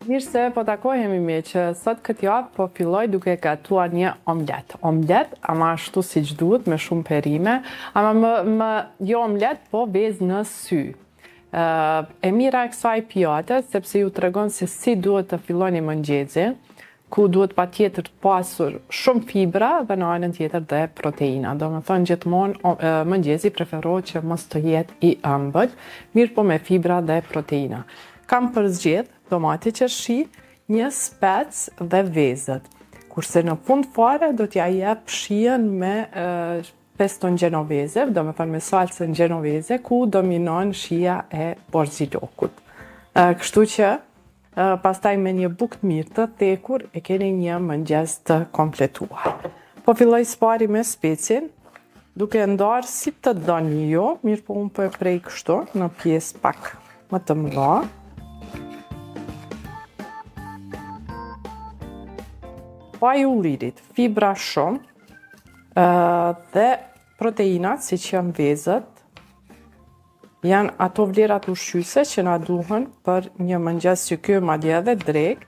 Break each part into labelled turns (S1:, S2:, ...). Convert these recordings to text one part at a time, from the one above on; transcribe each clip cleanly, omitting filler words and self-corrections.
S1: Mirë se po takohemi me që sot këtë javë po filloj duke gatuar një omlet. Omlet, ama ashtu siç duhet, me shumë perime, ama jo omlet, po vezë në sy. E mira e kësaj pjate, sepse ju tregon se si duhet të filloni mëngjezin, ku duhet patjetër të pasur shumë fibra dhe në anën tjetër dhe proteina. Do më thonë gjithmonë mëngjezi preferohet që mos të jetë i ëmbël, mirë po me fibra dhe proteina. Kam përzgjedh tomati qershi, një spec dhe vezët. Kurse në fund fare do t'ja jep shijen me peston gjenoveze, do me thonë me salsën gjenoveze, ku dominon shija e borzilokut. Kështu që pastaj me një bukë të mirë të thekur e keni një mëngjes të kompletuar. Po filloj spari me specin, duke ndarë si të doni ju, mirë po unë po e prej kështu në pjesë pak më të mëdha. Pa i ullirit, fibra shumë dhe proteinat, si që janë vezët, janë ato vlerat ushqyese që na duhen për një mëngjes që ky madje edhe drek,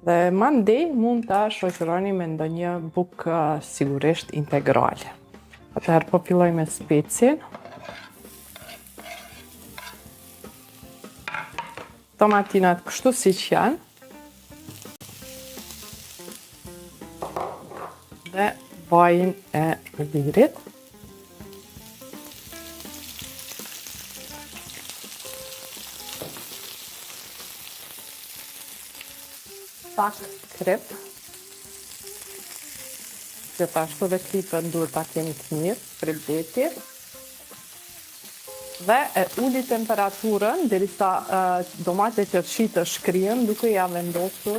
S1: dhe mandej mund ta shoqëroni me ndonjë bukë sigurisht integrale. Atëherë po filloj me specin. Tomatinat kështu siç janë. Dhe vajin e ullirit. Pak krip. Gjithashtu dhe kripën duhet ta keni të mirë, prebdeti. Dhe e uli temperaturën derisa domatet qershi të shkrihen duke ja vendosur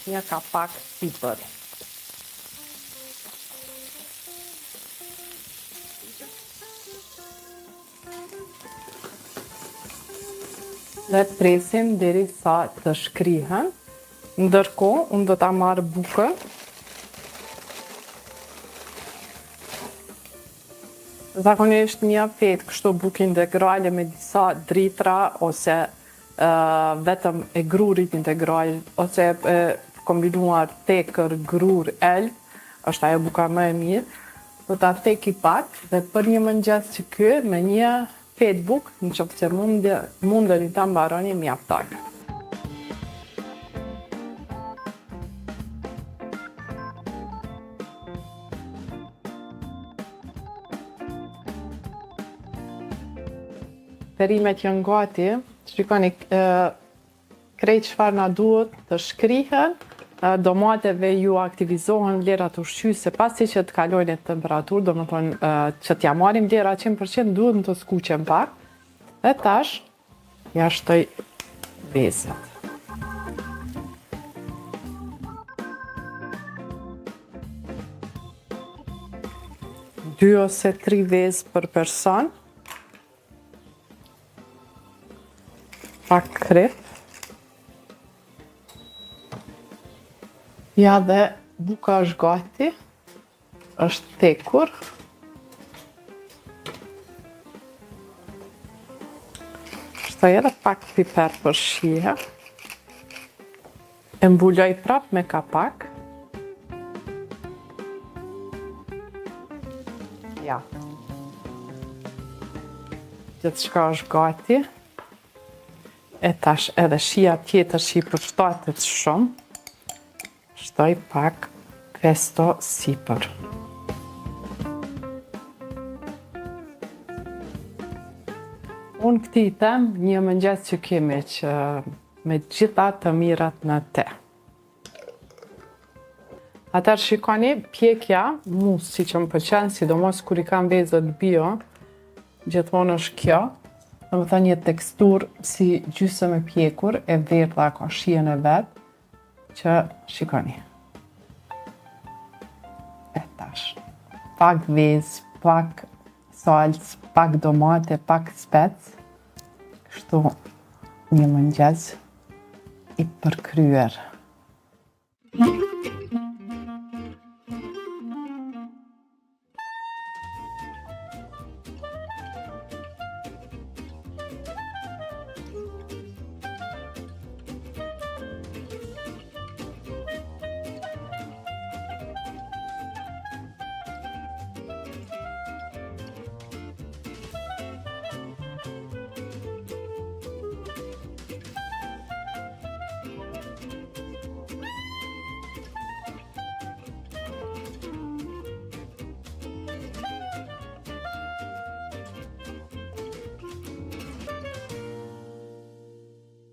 S1: një kapak sipër. Dhe presim derisa të shkrihen. Ndërkohë, unë do ta marr bukën. Zakonisht një fet kështu bukë integrale me disa dritra ose vetëm e grurit integral ose e kombinuar tekër grur elb, është ajo buka më e mirë. Do ta theki pak dhe për një mëngjes që ky me një fet bukë, nëse se mundeni ta mbaroni mjafton. Perimet janë gati, shikoni krejt çfarë na duhet të shkrihen, domateve ju aktivizohen vlerat ushqyese pasi që të kalojnë temperaturë, do më thonë që t'ja marrim vlera 100% duhet të skuqen pak. Dhe tash ja shtoj vezët. 2 ose 3 vezë për person. Pak krip. Ja dhe buka është gati. Është thekur. Shtoj edhe pak piper për shije. E mbuloj prap me kapak. Ja. Gjithçka është gati. E tash edhe shija tjetër që i përshtatet shumë. Shtoj pak pesto sipër. Unë këti i them një mëngjes që kemi që me gjitha të mirat në te. Atër shikoni, pjekja, mu si që më pëlqen, sidomos kur i kam vezët bio, gjithmonë është kjo. Dhe më thënë një tekstur si gjysëm e pjekur, e verdha ka shijen e vetë, që shikoni. E tash, pak vezë, pak salcë, pak domate, pak spec, kështu një mëngjes i përkryer.